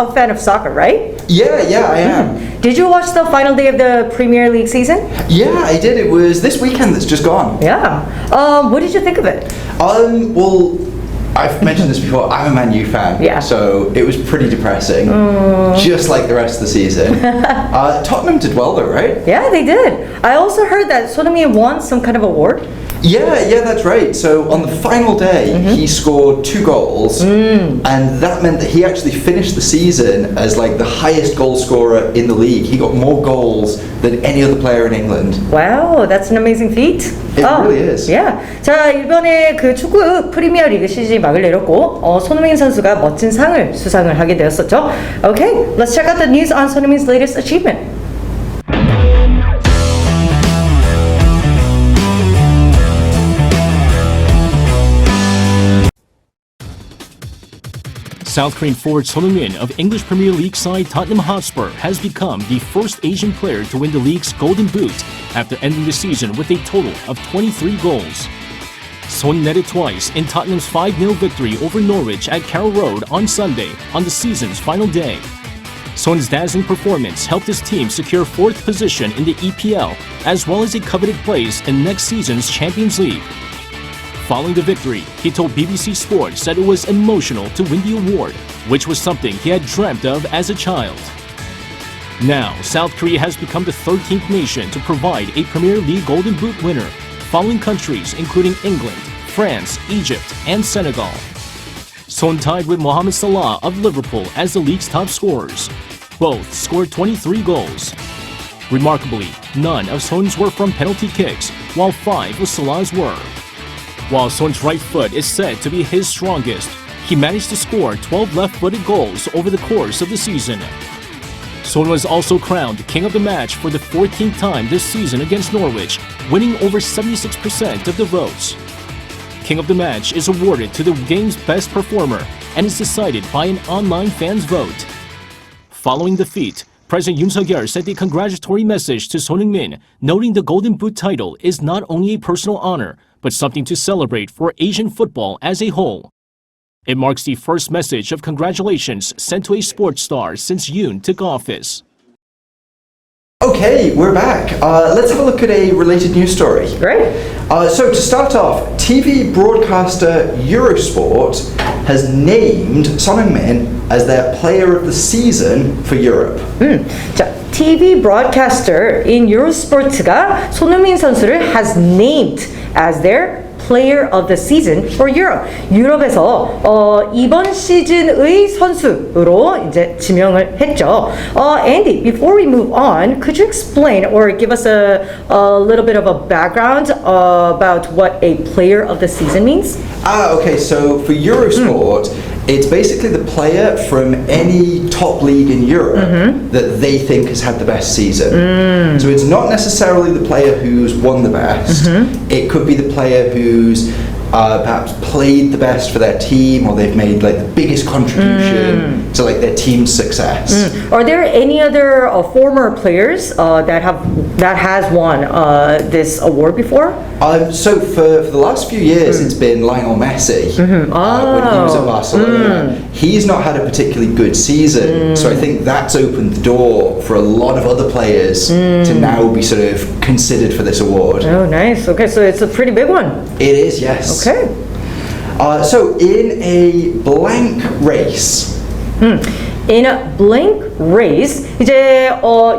a fan of soccer, right? Yeah, I am. Did you watch the final day of the Premier League season? Yeah, I did. It was this weekend that's just gone. Yeah. What did you think of it? Well, I've mentioned this before, I'm a Man U fan, Yeah. so it was pretty depressing, just like the rest of the season. Tottenham did well though, right? Yeah, they did. I also heard that 손흥민 won some kind of award. Yeah, that's right. So on the final day, he scored 2 goals, and that meant that he actually finished the season as like the highest goal scorer in the league. He got more goals than any other player in England. Wow, that's an amazing feat. It really is. Yeah. 자, 이번에 그 축구 프리미어 리그 시즌이 막을 내렸고 손흥민 선수가 멋진 상을 수상을 하게 되었었죠. Okay, let's check out the news on 손흥민's latest achievement. South Korean forward Son Heung-min of English Premier League side Tottenham Hotspur has become the first Asian player to win the league's Golden Boot after ending the season with a total of 23 goals. Son netted twice in Tottenham's 5-0 victory over Norwich at Carroll Road on Sunday on the season's final day. Son's dazzling performance helped his team secure 4th position in the EPL as well as a coveted place in next season's Champions League. Following the victory, he told BBC Sports that it was emotional to win the award, which was something he had dreamt of as a child. Now, South Korea has become the 13th nation to provide a Premier League Golden Boot winner, following countries including England, France, Egypt, and Senegal. Son tied with Mohamed Salah of Liverpool as the league's top scorers. Both scored 23 goals. Remarkably, none of Son's were from penalty kicks, while 5 of Salah's were. While Son's right foot is said to be his strongest, he managed to score 12 left-footed goals over the course of the season. Son was also crowned King of the Match for the 14th time this season against Norwich, winning over 76% of the votes. King of the Match is awarded to the game's best performer and is decided by an online fans vote. Following the feat, President Yoon Suk-yeol sent a congratulatory message to Son Heung-min, noting the Golden Boot title is not only a personal honor, but something to celebrate for Asian football as a whole. It marks the first message of congratulations sent to a sports star since Yoon took office. Okay, we're back. Let's have a look at a related news story. Great. So to start off, TV broadcaster Eurosport has named Son Heung-min as their player of the season for Europe. 자, TV broadcaster in Eurosport가 손흥민 선수를 has named as their player of the season for Europe. 유럽에서 이번 시즌의 선수로 이제 지명을 했죠. Andy, before we move on, could you explain or give us a little bit of a background about what a player of the season means? Okay, so for Eurosport, it's basically the player from any top league in Europe that they think has had the best season. So it's not necessarily the player who's won the best. It could be the player who's perhaps played the best for their team, or they've made like the biggest contribution to like their team's success. Are there any other former players that has won this award before? So for the last few years, it's been Lionel Messi when he was at Barcelona. He's not had a particularly good season, so I think that's opened the door for a lot of other players to now be sort of considered for this award. Oh, nice. Okay, so it's a pretty big one. It is, yes. Okay. So in a blank race. In a blank race, 이제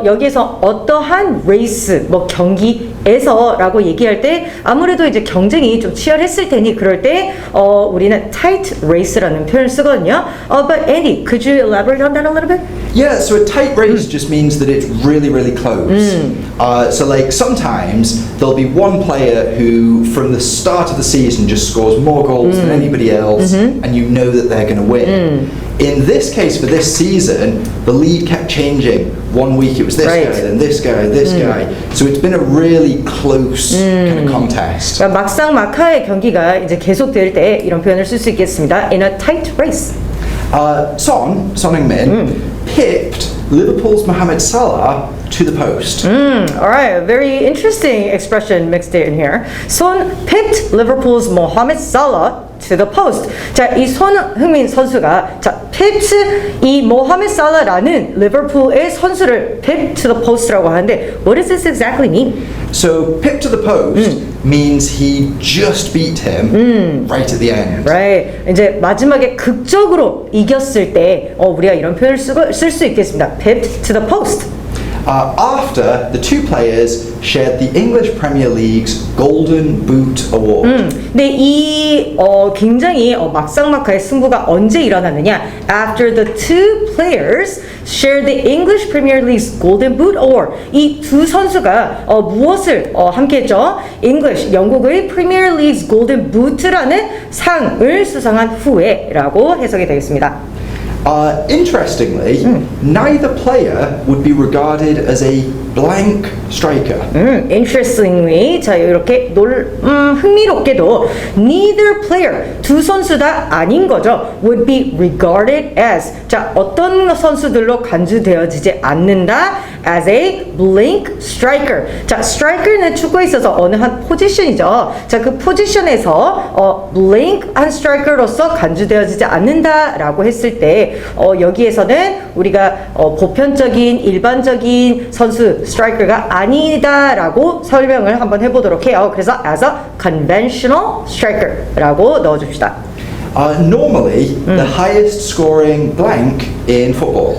여기에서 어떠한 레이스, 뭐 경기에서라고 얘기할 때 아무래도 이제 경쟁이 좀 치열했을 테니 그럴 때 우리는 tight race라는 표현을 쓰거든요. But Andy, could you elaborate on that a little bit? Yeah, so a tight race just means that it's really, really close. So like sometimes there'll be one player who from the start of the season just scores more goals than anybody else, and you know that they're going to win. In this case, for this season, the lead kept changing. One week it was this guy, then this guy, this guy. So it's been a really close kind of contest. 그러니까 막상막하의 경기가 이제 계속될 때 이런 표현을 쓸 수 있겠습니다. In a tight race. Son Heung-min pipped Liverpool's Mohamed Salah to the post. All right, a very interesting expression mixed in here. Son pipped Liverpool's Mohamed Salah to the post. 자, 이 손흥민 선수가 자, pipped 이 모하메드 살라라는 리버풀의 선수를 pipped to the post라고 하는데 what does this exactly mean? So pip to the post means he just beat him right at the end. Right. 이제 마지막에 극적으로 이겼을 때 우리가 이런 표현을 쓸 수 있겠습니다. pipped to the post. After the two players shared the English Premier League's Golden Boot Award. 근데 이 굉장히 막상막하의 승부가 언제 일어났느냐? After the two players shared the English Premier League's Golden Boot Award. 이 두 선수가 무엇을 함께했죠? English, 영국의 Premier League's Golden Boot라는 상을 수상한 후에라고 해석이 되겠습니다. Interestingly, neither player would be regarded as a blank striker. Interestingly, 자 이렇게 흥미롭게도 neither player 두 선수 다 아닌 거죠. would be regarded as 자 어떤 선수들로 간주되어지지 않는다 as a blank striker. 자 striker는 축구에 있어서 어느 한 포지션이죠. 자 그 포지션에서 blank 한 striker로서 간주되어지지 않는다라고 했을 때 여기에서는 우리가 보편적인 일반적인 선수 스트라이커가 아니다라고 설명을 한번 해보도록 해요. 그래서 as a conventional striker라고 넣어줍시다. Normally, the highest scoring blank in football.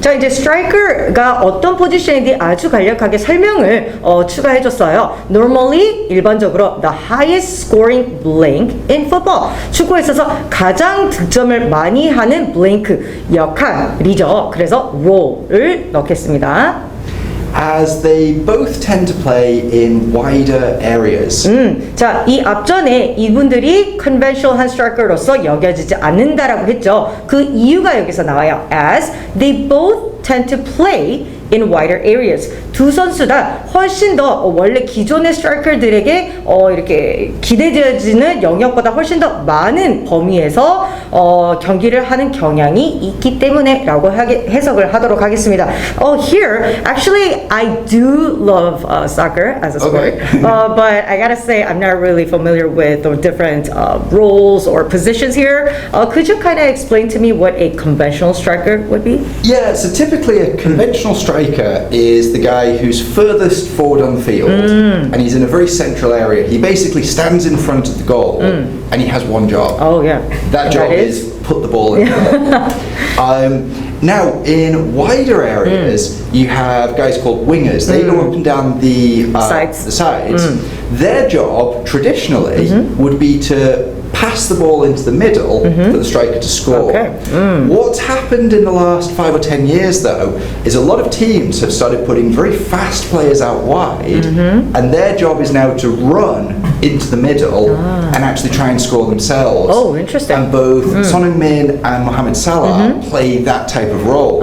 자 이제 스트라이커가 어떤 포지션인지 아주 간략하게 설명을 추가해줬어요. Normally 일반적으로 the highest scoring blank in football. 축구에 있어서 가장 득점을 많이 하는 블랭크 역할이죠. 그래서 role을 넣겠습니다. As they both tend to play in wider areas. 자, 이 앞전에 이분들이 conventional striker로서 여겨지지 않는다라고 했죠. 그 이유가 여기서 나와요. As they both tend to play in wider areas. 두 선수 다 훨씬 더 원래 기존의 스트라이커들에게 이렇게 기대되어지는 영역보다 훨씬 더 많은 범위에서 경기를 하는 경향이 있기 때문에라고 해석을 하도록 하겠습니다. Here, actually, I do love soccer as a sport, but I gotta say I'm not really familiar with the different roles or positions here. Could you kind of explain to me what a conventional striker would be? Yeah, so typically a conventional striker is the guy who's furthest forward on the field and he's in a very central area. He basically stands in front of the goal and he has one job. Oh yeah. That job is put the ball in the goal. Now, in wider areas, you have guys called wingers. They go up and down the sides. Their job, traditionally, would be to pass the ball into the middle for the striker to score. What's happened in the last 5 or 10 years, though, is a lot of teams have started putting very fast players out wide, and their job is now to run into the middle and actually try and score themselves. Oh, interesting. And both Son Heung-min and Mohamed Salah play that type of role.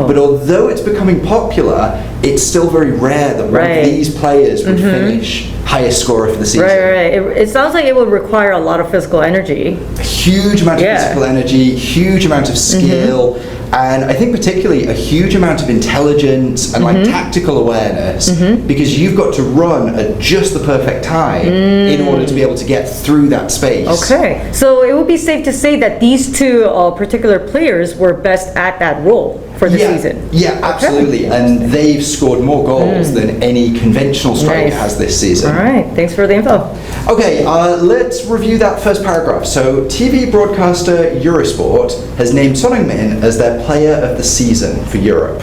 But although it's becoming popular, it's still very rare that one of these players would finish highest scorer for the season. Right. It sounds like it would require a lot of physical energy. A huge amount of physical energy, huge amount of skill, and I think particularly a huge amount of intelligence and like tactical awareness, because you've got to run at just the perfect time in order to be able to get through that space. Okay, so it would be safe to say that these two particular players were best at that role for the season. Yeah, absolutely. And they've scored more goals than any conventional striker has this season. All right, thanks for the info. Okay, let's review that first paragraph. So, TV broadcaster Eurosport has named Son Heung-min as their player of the season for Europe.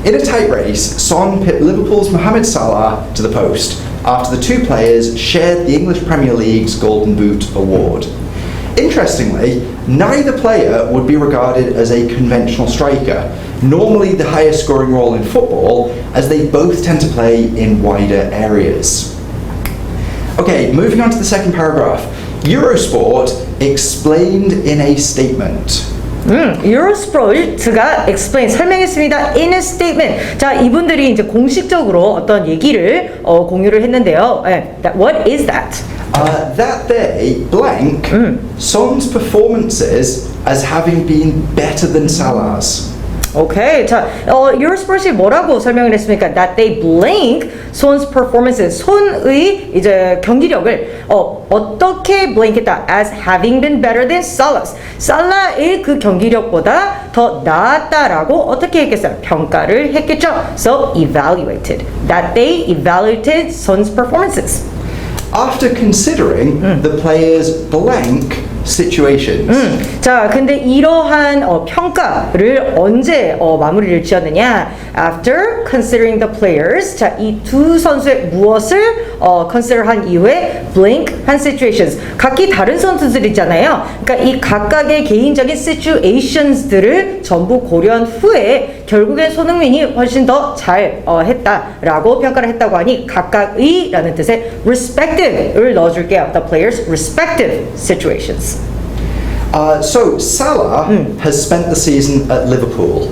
In a tight race, Son pipped Liverpool's Mohamed Salah to the post after the two players shared the English Premier League's Golden Boot award. Interestingly, neither player would be regarded as a conventional striker, normally the highest scoring role in football, as they both tend to play in wider areas. Okay, moving on to the second paragraph. Eurosport explained in a statement. Eurosport가 explain 설명했습니다. In a statement. 자, 이분들이 이제 공식적으로 어떤 얘기를 공유를 했는데요. What is that? That they blank Son's performances as having been better than Salah's. 오케이. 자, Eurosports이 뭐라고 설명을 했습니까? That they blank 손's performances. 손의 이제 경기력을 어떻게 blank했다? As having been better than Salah's. 살라의 그 경기력보다 더 나았다라고 어떻게 했겠어요? 평가를 했겠죠. So evaluated. That they evaluated 손's performances. After considering the player's blank situations. 자, 근데 이러한 평가를 언제 마무리를 지었느냐? After considering the players. 자, 이 두 선수의 무엇을 consider한 이후에 blank한 situations. 각기 다른 선수들이잖아요. 그러니까 이 각각의 개인적인 situations들을 전부 고려한 후에 결국엔 손흥민이 훨씬 더 잘 했다라고 평가를 했다고 하니 각각의라는 뜻의 respective을 넣어줄게요. The players' respective situations. So Salah has spent the season at Liverpool.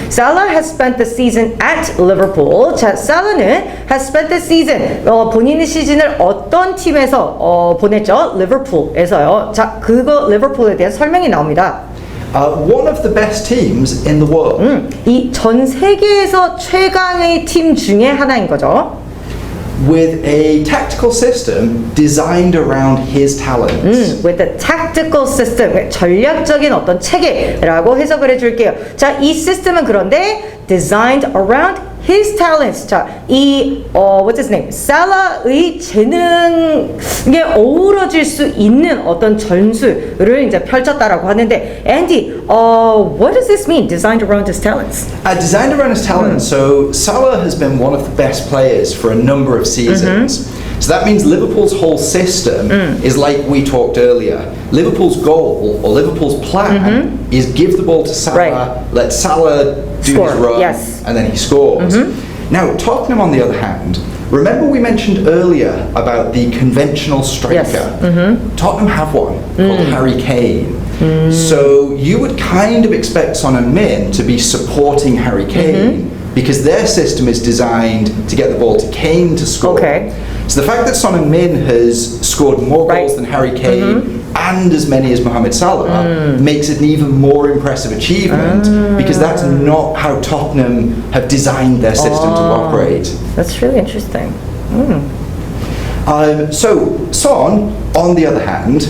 Salah has spent the season at Liverpool. 자, Salah는 has spent the season. 본인의 시즌을 어떤 팀에서 보냈죠? Liverpool에서요. 자, 그거 리버풀에 대한 설명이 나옵니다. One of the best teams in the world. 이 전 세계에서 최강의 팀 중에 하나인 거죠. With a tactical system designed around his talents. With a tactical system, 전략적인 어떤 체계라고 해석을 해줄게요. 자, 이 시스템은 그런데 designed around his talents. 자, 이 what's his name? 살라의 재능에 어우러질 수 있는 어떤 전술을 이제 펼쳤다라고 하는데, Andy, what does this mean? Designed around his talents. Designed around his talents. So Salah has been one of the best players for a number of seasons. So that means Liverpool's whole system is like we talked earlier. Liverpool's goal or Liverpool's plan is give the ball to Salah, Right. let Salah do Score, his run, yes. and then he scores. Now, Tottenham, on the other hand, remember we mentioned earlier about the conventional striker? Yes. Tottenham have one called Harry Kane. So you would kind of expect Son and Min to be supporting Harry Kane because their system is designed to get the ball to Kane to score. Okay. So the fact that Son and Min has scored more goals than Harry Kane and as many as Mohamed Salah makes it an even more impressive achievement because that's not how Tottenham have designed their system to operate. That's really interesting. So Son, on the other hand,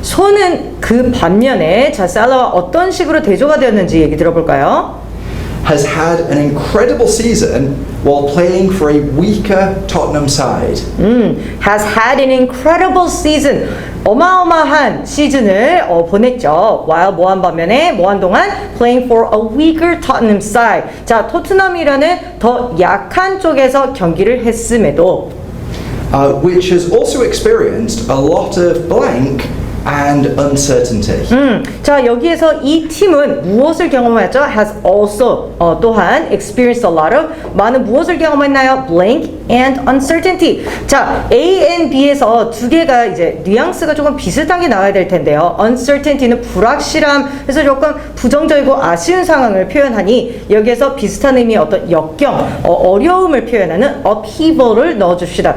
손은 그 반면에 자, 살라와 어떤 식으로 대조가 되었는지 얘기 들어볼까요? has had an incredible season while playing for a weaker Tottenham side. Has had an incredible season. 어마어마한 시즌을 보냈죠. while 뭐한 반면에 뭐한 동안 playing for a weaker Tottenham side. 자, 토트넘이라는 더 약한 쪽에서 경기를 했음에도 Which has also experienced a lot of blank and uncertainty. 자, 여기에서 이 팀은 무엇을 경험했죠? Has also 또한 experienced a lot of 많은 무엇을 경험했나요? Blank and uncertainty. 자, A and B에서 두 개가 이제 뉘앙스가 조금 비슷하게 나와야 될 텐데요. Uncertainty는 불확실함, 그래서 조금 부정적이고 아쉬운 상황을 표현하니 여기에서 비슷한 의미의 어떤 역경, 어려움을 표현하는 upheaval을 넣어줍시다.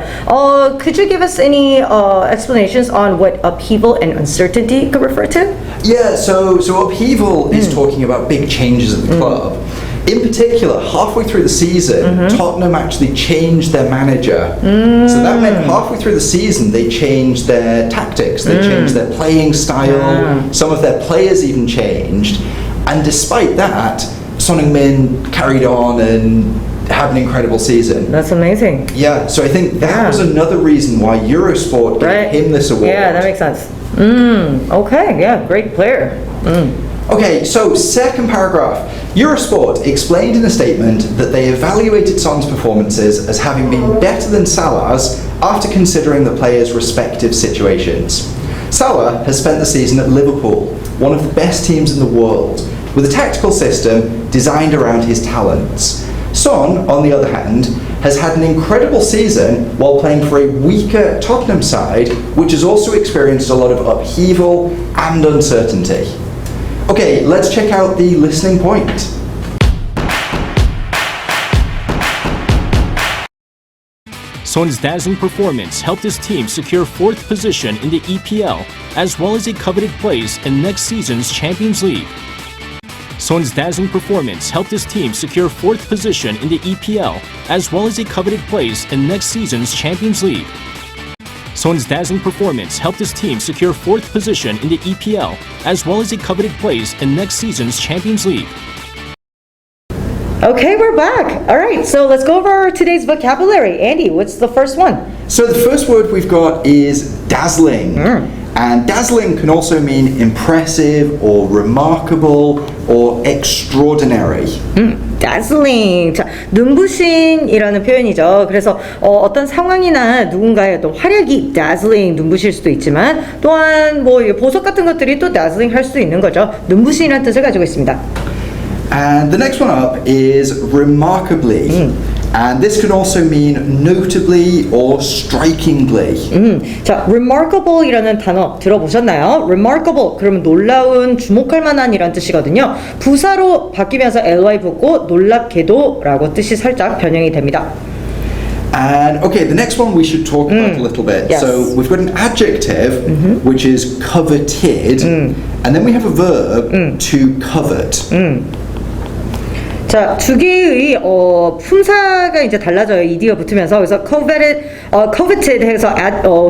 Could you give us any explanations on what upheaval and uncertainty could refer to? Yeah, so upheaval is talking about big changes at the club. In particular, halfway through the season, Tottenham actually changed their manager. So that meant halfway through the season, they changed their tactics, they changed their playing style, some of their players even changed. And despite that, Son Heung-min carried on and had an incredible season. That's amazing. Yeah, so I think that was another reason why Eurosport gave him this award. Yeah, that makes sense. Okay, yeah, great player. Okay, so second paragraph. Eurosport explained in a statement that they evaluated Son's performances as having been better than Salah's after considering the players' respective situations. Salah has spent the season at Liverpool, one of the best teams in the world, with a tactical system designed around his talents. Son, on the other hand, has had an incredible season while playing for a weaker Tottenham side, which has also experienced a lot of upheaval and uncertainty. Okay, let's check out the listening point. Son's dazzling performance helped his team secure 4th position in the EPL, as well as a coveted place in next season's Champions League. Son's dazzling performance helped his team secure 4th position in the EPL, as well as a coveted place in next season's Champions League. Son's dazzling performance helped his team secure 4th position in the EPL, as well as a coveted place in next season's Champions League. Okay, we're back. All right, so let's go over today's vocabulary. Andy, what's the first one? So the first word we've got is dazzling. And dazzling can also mean impressive or remarkable or extraordinary. dazzling. 자, 눈부신이라는 표현이죠. 그래서 어떤 상황이나 누군가의 어떤 활약이 dazzling, 눈부실 수도 있지만 또한 뭐 보석 같은 것들이 또 dazzling 할 수도 있는 거죠. 눈부신이라는 뜻을 가지고 있습니다. And the next one up is remarkably. And this can also mean notably or strikingly. 자, remarkable이라는 단어 들어보셨나요? remarkable 그러면 놀라운, 주목할 만한이란 뜻이거든요. 부사로 바뀌면서 ly 붙고 놀랍게도라고 뜻이 살짝 변형이 됩니다. And okay, the next one we should talk about a little bit. Yes. So we've got an adjective which is coveted, and then we have a verb to covet. 자, 두 개의 품사가 이제 달라져요. ed가 붙으면서. 그래서 coveted 해서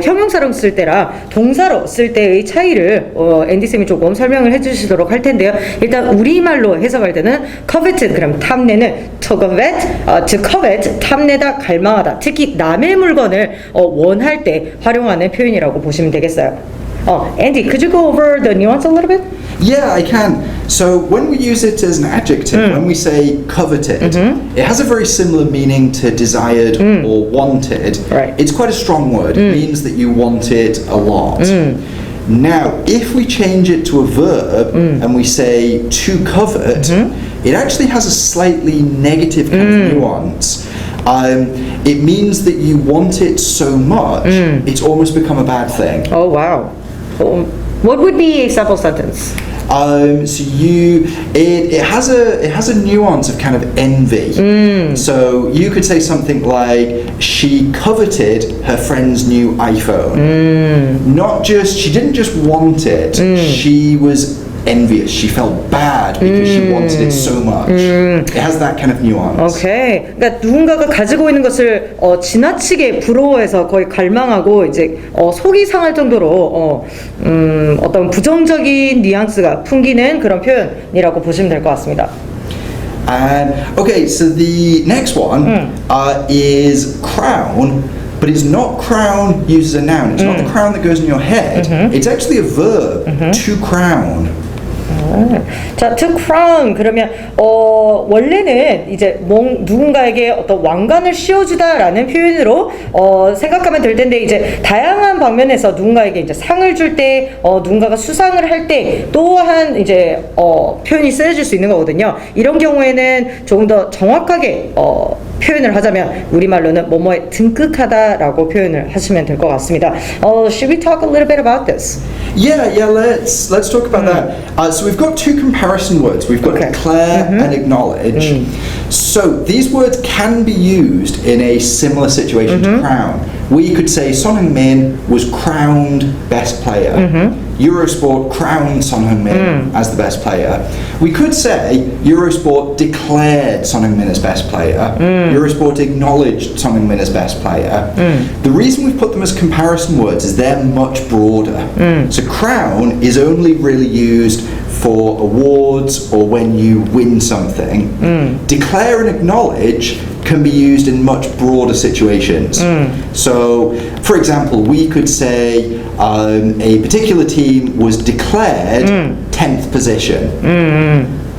형용사로 쓸 때랑 동사로 쓸 때의 차이를 앤디 쌤이 조금 설명을 해주시도록 할 텐데요. 일단 우리말로 해석할 때는 coveted 그럼 탐내는 to covet 탐내다, 갈망하다. 특히 남의 물건을 원할 때 활용하는 표현이라고 보시면 되겠어요. Andy, could you go over the nuance a little bit? Yeah, I can. So when we use it as an adjective, when we say coveted, it has a very similar meaning to desired or wanted. Right. It's quite a strong word. It means that you want it a lot. Now, if we change it to a verb and we say to covet, it actually has a slightly negative kind of nuance. It means that you want it so much, it's almost become a bad thing. Oh, wow. What would be a sample sentence? It has a nuance of kind of envy. So you could say something like she coveted her friend's new iPhone. Not just she didn't just want it. She was envious. She felt bad because she wanted it so much. It has that kind of nuance. 오케이. 그러니까 누군가가 가지고 있는 것을 지나치게 부러워해서 거의 갈망하고 이제 속이 상할 정도로 어떤 부정적인 뉘앙스가 풍기는 그런 표현이라고 보시면 될 것 같습니다. And okay, so the next one is crown. But it's not crown used as a noun. It's not the crown that goes on your head. It's actually a verb, to crown. 자, to crown 그러면 원래는 이제 누군가에게 어떤 왕관을 씌워주다라는 표현으로 생각하면 될 텐데 이제 다양한 방면에서 누군가에게 이제 상을 줄 때 누군가가 수상을 할 때 또한 이제 표현이 쓰여질 수 있는 거거든요. 이런 경우에는 조금 더 정확하게 표현을 하자면 우리말로는 뭐뭐에 등극하다라고 표현을 하시면 될 것 같습니다. Should we talk a little bit about this? Yeah, let's talk about that. So we've got two comparison words. We've got declare and acknowledge. So these words can be used in a similar situation to crown. We could say Son Heung-min was crowned best player. Eurosport crowned Son Heung-min as the best player. We could say Eurosport declared Son Heung-min as best player. Eurosport acknowledged Son Heung-min as best player. The reason we've put them as comparison words is they're much broader. So crown is only really used for awards or when you win something. Declare and acknowledge can be used in much broader situations. So, for example, we could say a particular team was declared 10th position.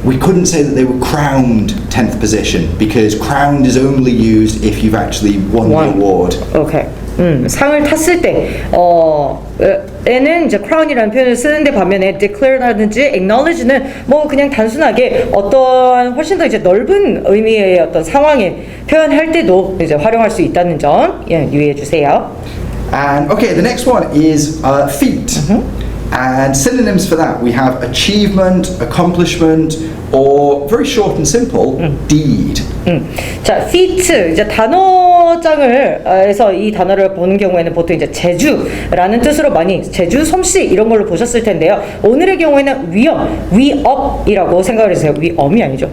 We couldn't say that they were crowned 10th position because crowned is only used if you've actually won the award. Okay. 상을 탔을 때 에는 이제 crown이라는 표현을 쓰는데 반면에 declare라든지 acknowledge는 뭐 그냥 단순하게 어떤 훨씬 더 이제 넓은 의미의 어떤 상황에 표현할 때도 이제 활용할 수 있다는 점 유의해 주세요. And okay, the next one is feat. And synonyms for that we have achievement, accomplishment, or very short and simple, deed. 자, feat 이제 단어 영어장에서 이 단어를 보는 경우에는 보통 이제 제주라는 뜻으로 많이 제주, 솜씨 이런 걸로 보셨을 텐데요. 오늘의 경우에는 위업이라고 생각을 해주세요. 위엄이 아니죠.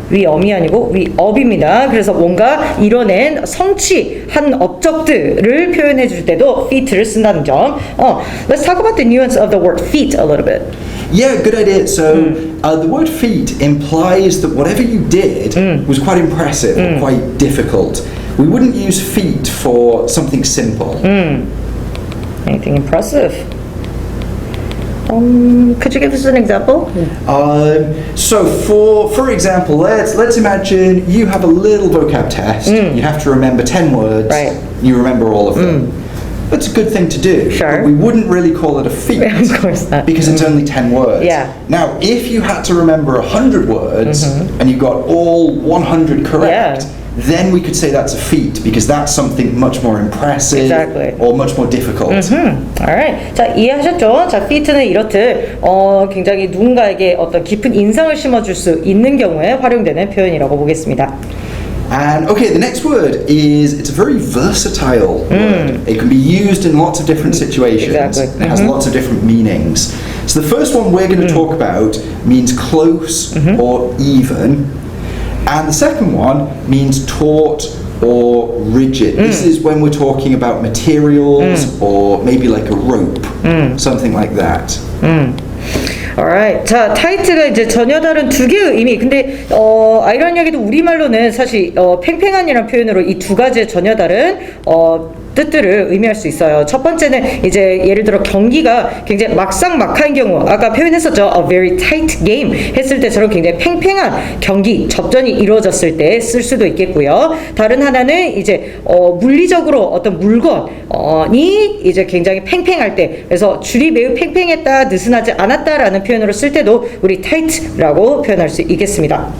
위엄이 아니고 위업입니다. 그래서 뭔가 이뤄낸 성취한 업적들을 표현해 줄 때도 feat를 쓴다는 점. Let's talk about the nuance of the word feat a little bit. Yeah, good idea. So the word feat implies that whatever you did was quite impressive or quite difficult. We wouldn't use feat for something simple. Anything impressive? Could you give us an example? So for example, let's imagine you have a little vocab test. You have to remember 10 words. Right. You remember all of them. That's a good thing to do. Sure. But we wouldn't really call it a feat. Of course not. Because it's only 10 words. Yeah. Now, if you had to remember 100 words and you got all 100 correct, then we could say that's a feat because that's something much more impressive Exactly. or much more difficult. Alright. 자, 이해하셨죠? 자, feat는 이렇듯 굉장히 누군가에게 어떤 깊은 인상을 심어줄 수 있는 경우에 활용되는 표현이라고 보겠습니다. And okay, the next word it's a very versatile word. It can be used in lots of different situations. Exactly. It has lots of different meanings. So the first one we're going to talk about means close or even. And the second one means taut or rigid. This is when we're talking about materials or maybe like a rope, something like that. Alright. 자, 타이트가 이제 전혀 다른 두 개의 의미. 근데 아이러니하게도 우리말로는 사실 팽팽한이라는 표현으로 이 두 가지의 전혀 다른 뜻들을 의미할 수 있어요. 첫 번째는 이제 예를 들어 경기가 굉장히 막상막하인 경우, 아까 표현했었죠. A very tight game 했을 때처럼 굉장히 팽팽한 경기, 접전이 이루어졌을 때 쓸 수도 있겠고요. 다른 하나는 이제 물리적으로 어떤 물건이 이제 굉장히 팽팽할 때, 그래서 줄이 매우 팽팽했다, 느슨하지 않았다라는 표현으로 쓸 때도 우리 tight라고 표현할 수 있겠습니다.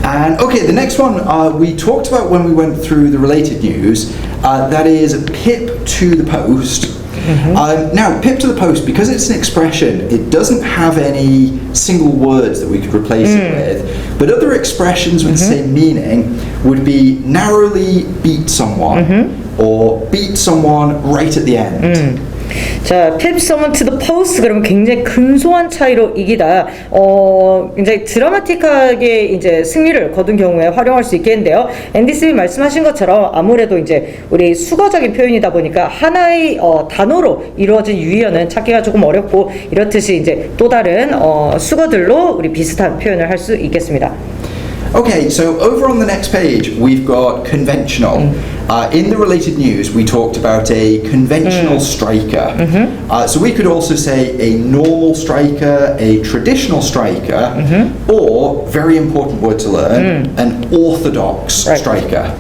And okay, the next one we talked about when we went through the related news. That is pip to the post. Now, pip to the post, because it's an expression, it doesn't have any single words that we could replace it with. But other expressions with the same meaning would be narrowly beat someone or beat someone right at the end. 자, pip someone to the post 그러면 굉장히 근소한 차이로 이기다. 굉장히 드라마틱하게 이제 승리를 거둔 경우에 활용할 수 있겠는데요. 앤디스님 말씀하신 것처럼 아무래도 이제 우리 수거적인 표현이다 보니까 하나의 단어로 이루어진 유희어는 찾기가 조금 어렵고 이렇듯이 이제 또 다른 수거들로 우리 비슷한 표현을 할 수 있겠습니다. Okay, so over on the next page, we've got conventional. In the related news, we talked about a conventional striker. So we could also say a normal striker, a traditional striker, or, very important word to learn, an orthodox striker.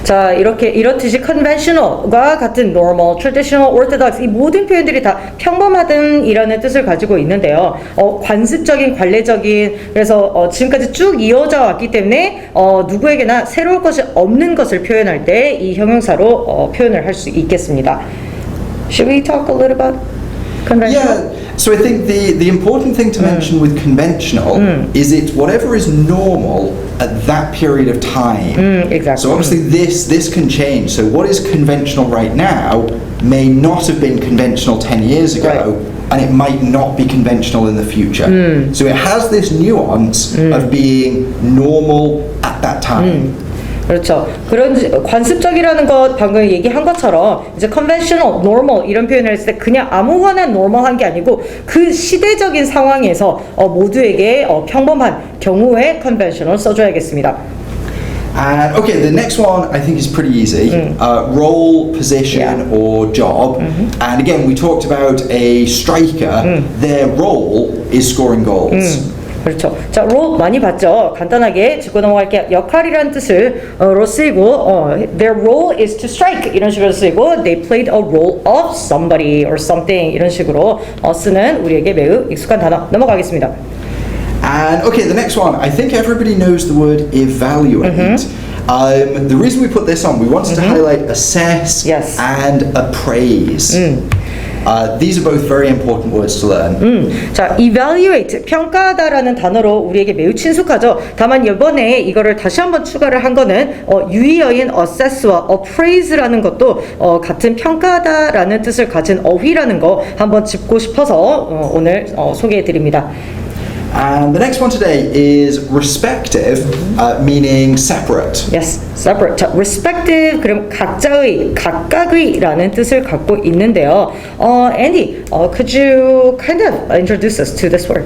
자, 이렇듯이 conventional과 같은 normal, traditional, orthodox 이 모든 표현들이 다 평범하든이라는 뜻을 가지고 있는데요. 관습적인, 관례적인, 그래서 지금까지 쭉 이어져 왔기 때문에 누구에게나 새로울 것이 없는 것을 표현할 때 이 형용사로 표현을 할 수 있겠습니다. Should we talk a little about conventional? Yeah, so I think the important thing to mention with conventional is it's whatever is normal at that period of time. Exactly. So obviously this can change. So what is conventional right now may not have been conventional 10 years ago. Right. And it might not be conventional in the future. So it has this nuance of being normal at that time. 그렇죠. 그런 관습적이라는 것 방금 얘기한 것처럼 이제 conventional, normal 이런 표현을 했을 때 그냥 아무거나 normal한 게 아니고 그 시대적인 상황에서 모두에게 평범한 경우에 conventional 써줘야겠습니다. And okay, the next one I think is pretty easy. Role, position, or job. And again, we talked about a striker. Their role is scoring goals. 그렇죠. 자, role 많이 봤죠. 간단하게 짚고 넘어갈게요. 역할이라는 뜻으로 쓰이고 their role is to strike 이런 식으로 쓰이고 they played a role of somebody or something 이런 식으로 쓰는 우리에게 매우 익숙한 단어 넘어가겠습니다. And okay, the next one, I think everybody knows the word evaluate. The reason we put this on, we wanted to highlight assess Yes. and appraise. These are both very important words to learn. 자, evaluate, 평가하다라는 단어로 우리에게 매우 친숙하죠. 다만 이번에 이거를 다시 한번 추가를 한 거는 유의어인 assess와 appraise라는 것도 같은 평가하다라는 뜻을 가진 어휘라는 거 한번 짚고 싶어서 오늘 소개해 드립니다. And the next one today is respective, meaning separate. Yes, separate. 자, respective, 그럼 각자의, 각각의라는 뜻을 갖고 있는데요. Andy, could you kind of introduce us to this word?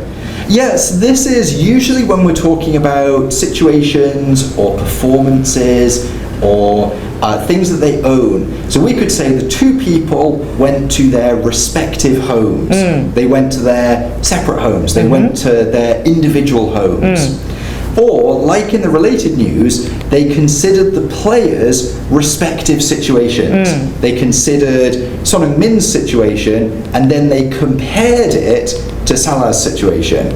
Yes, this is usually when we're talking about situations or performances or things that they own. So we could say the two people went to their respective homes. They went to their separate homes. They went to their individual homes. Or, like in the related news, they considered the players' respective situations. They considered Son Heung-min's situation and then they compared it to Salah's situation.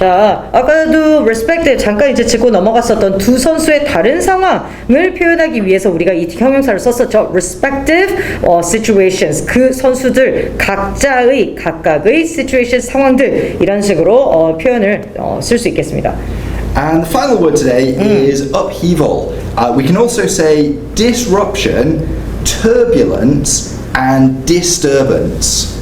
자, 아까도 respect 잠깐 이제 짚고 넘어갔었던 두 선수의 다른 상황을 표현하기 위해서 우리가 이 형용사를 썼었죠. respective situations, 그 선수들 각자의 각각의 situation 상황들 이런 식으로 표현을 쓸 수 있겠습니다. And the final word today is upheaval. We can also say disruption, turbulence, and disturbance.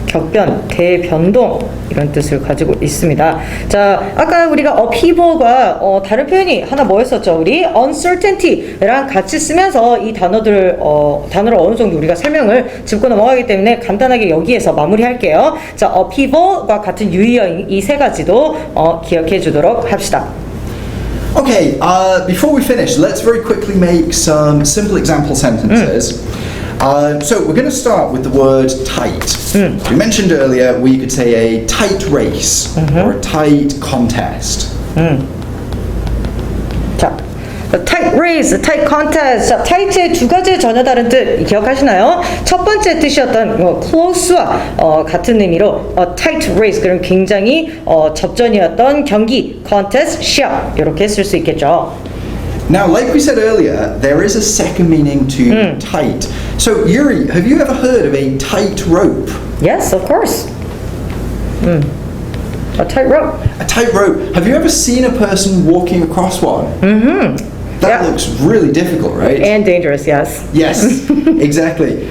격변, 대변동 이런 뜻을 가지고 있습니다. 자, 아까 우리가 upheaval과 다른 표현이 하나 뭐였었죠? 우리 uncertainty랑 같이 쓰면서 이 단어를 어느 정도 우리가 설명을 짚고 넘어가기 때문에 간단하게 여기에서 마무리할게요. 자, upheaval과 같은 유의어인 이 세 가지도 기억해 주도록 합시다. Okay, before we finish, let's very quickly make some simple example sentences. So we're going to start with the word tight. We mentioned earlier we could say a tight race or a tight contest. 자, tight race, tight contest. 자, tight의 두 가지 전혀 다른 뜻 기억하시나요? 첫 번째 뜻이었던 close와 같은 의미로 tight race, 그럼 굉장히 접전이었던 경기, contest, 시합 이렇게 쓸 수 있겠죠. Now, like we said earlier, there is a second meaning to tight. So, Yuri, have you ever heard of a tight rope? Yes, of course. A tight rope. A tight rope. Have you ever seen a person walking across one? That looks really difficult, right? And dangerous, yes. Yes, exactly.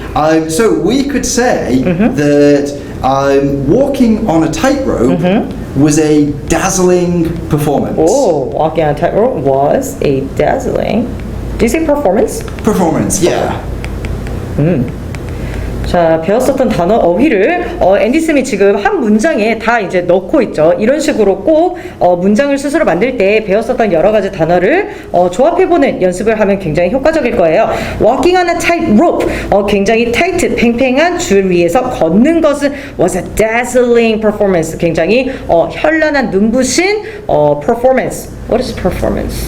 So we could say that walking on a tightrope was a dazzling performance. Oh, walking on a tightrope was a dazzling. Do you say performance? Performance, yeah. 자, 배웠었던 단어 어휘를 앤디 쌤이 지금 한 문장에 다 이제 넣고 있죠. 이런 식으로 꼭 문장을 스스로 만들 때 배웠었던 여러 가지 단어를 조합해보는 연습을 하면 굉장히 효과적일 거예요. Walking on a tightrope, 굉장히 타이트, 팽팽한 줄 위에서 걷는 것은 was a dazzling performance. 굉장히 현란한 눈부신 performance. What is performance?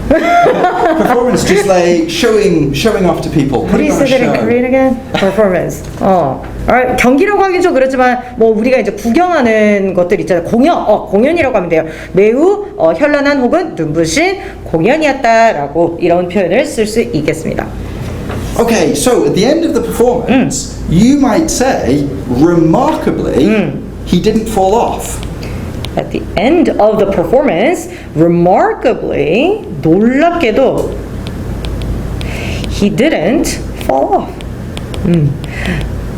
Performance, just like showing off to people. How do you say that in Korean again? Performance. Alright, 경기라고 하긴 좀 그렇지만 뭐 우리가 이제 구경하는 것들 있잖아요. 공연이라고 하면 돼요. 매우 현란한 혹은 눈부신 공연이었다라고 이런 표현을 쓸 수 있겠습니다. Okay, so at the end of the performance, you might say, remarkably, he didn't fall off. At the end of the performance, remarkably, 놀랍게도, he didn't fall off.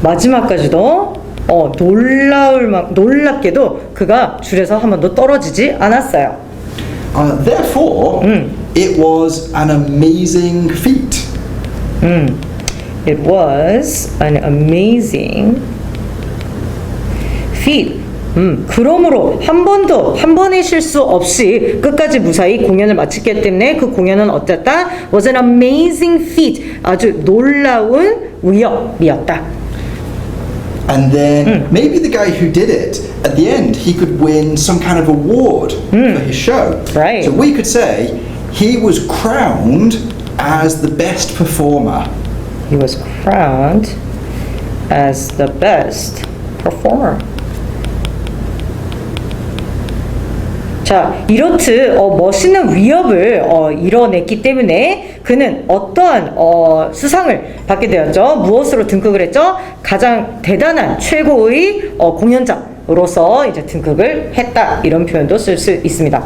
마지막까지도 놀랍게도 그가 줄에서 한 번도 떨어지지 않았어요. Therefore, it was an amazing feat. It was an amazing feat. 그러므로 한 번의 실수 없이 끝까지 무사히 공연을 마쳤기 때문에 그 공연은 어땠다? Was an amazing feat. 아주 놀라운 위협이었다. And then maybe the guy who did it, at the end, he could win some kind of award for his show. Right. So we could say he was crowned as the best performer. He was crowned as the best performer. 자, 이렇듯 멋있는 위협을 이뤄냈기 때문에 그는 어떠한 수상을 받게 되었죠. 무엇으로 등극을 했죠? 가장 대단한 최고의 공연자로서 이제 등극을 했다. 이런 표현도 쓸 수 있습니다.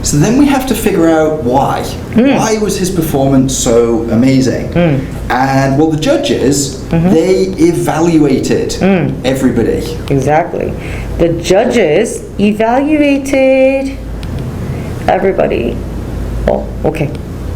So then we have to figure out why. Why was his performance so amazing? And well, the judges, they evaluated everybody. Exactly. The judges evaluated everybody. Okay.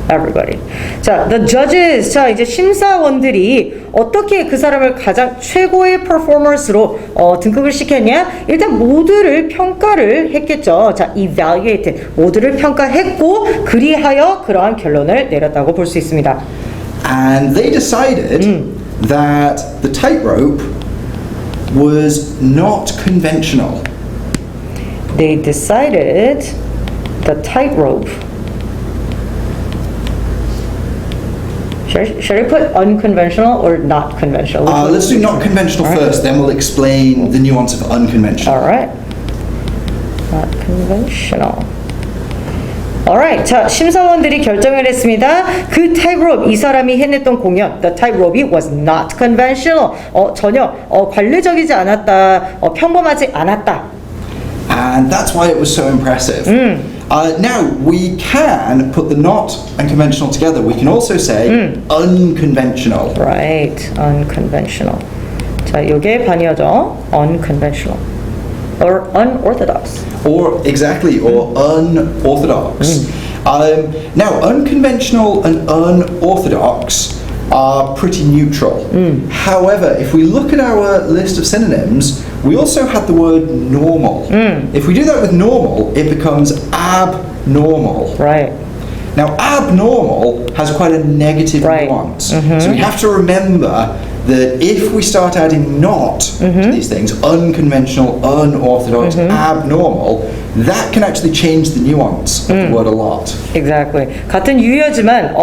Everybody. 자, the judges. 자, 이제 심사원들이 어떻게 그 사람을 가장 최고의 퍼포먼스로 등극을 시켰냐? 일단 모두를 평가를 했겠죠. 자, evaluated. 모두를 평가했고 그리하여 그러한 결론을 내렸다고 볼 수 있습니다. And they decided that the tightrope was not conventional. They decided the tightrope. Should I put unconventional or not conventional? Let's do not conventional first, then we'll explain the nuance of unconventional. All right. Not conventional. Alright, 자 심사원들이 결정을 했습니다. 그 tightrope 이 사람이 해냈던 공연, the tightrope was not conventional. 전혀 관례적이지 않았다, 평범하지 않았다. And that's why it was so impressive. Now we can put the not and conventional together. We can also say unconventional. Right, unconventional. 자, 이게 반이어죠. Unconventional or unorthodox. Or exactly, or unorthodox. Now, unconventional and unorthodox are pretty neutral. However, if we look at our list of synonyms, we also had the word normal. If we do that with normal, it becomes abnormal. Right. Now, abnormal has quite a negative nuance. So we have to remember that if we start adding not to these things, unconventional, unorthodox, abnormal, that can actually change the nuance of the word a lot. Exactly. 같은 유의어지만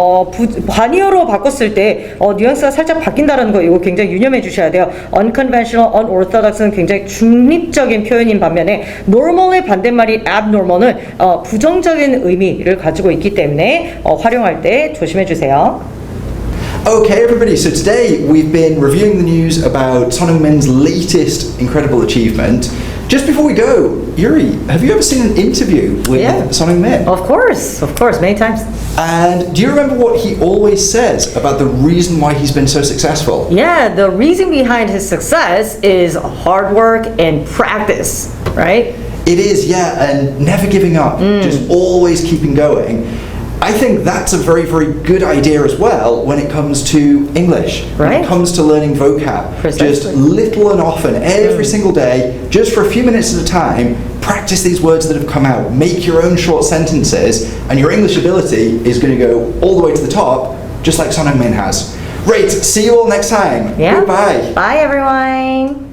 반의어로 바꿨을 때 뉘앙스가 살짝 바뀐다는 거 이거 굉장히 유념해 주셔야 돼요. Unconventional, unorthodox는 굉장히 중립적인 표현인 반면에 normal의 반대말인 abnormal은 부정적인 의미를 가지고 있기 때문에 활용할 때 조심해 주세요. Okay, everybody, so today we've been reviewing the news about Son Heung-min's latest incredible achievement. Just before we go, Yuri, have you ever seen an interview with Son Heung-min? Of course, many times. And do you remember what he always says about the reason why he's been so successful? Yeah, the reason behind his success is hard work and practice, right? It is, yeah, and never giving up, just always keeping going. I think that's a very, very good idea as well when it comes to English. Right. When it comes to learning vocab. Precisely. Just little and often, every single day, just for a few minutes at a time, practice these words that have come out. Make your own short sentences, and your English ability is going to go all the way to the top, just like Son Heung-min has. Great, see you all next time. Yeah. Goodbye. Bye, everyone.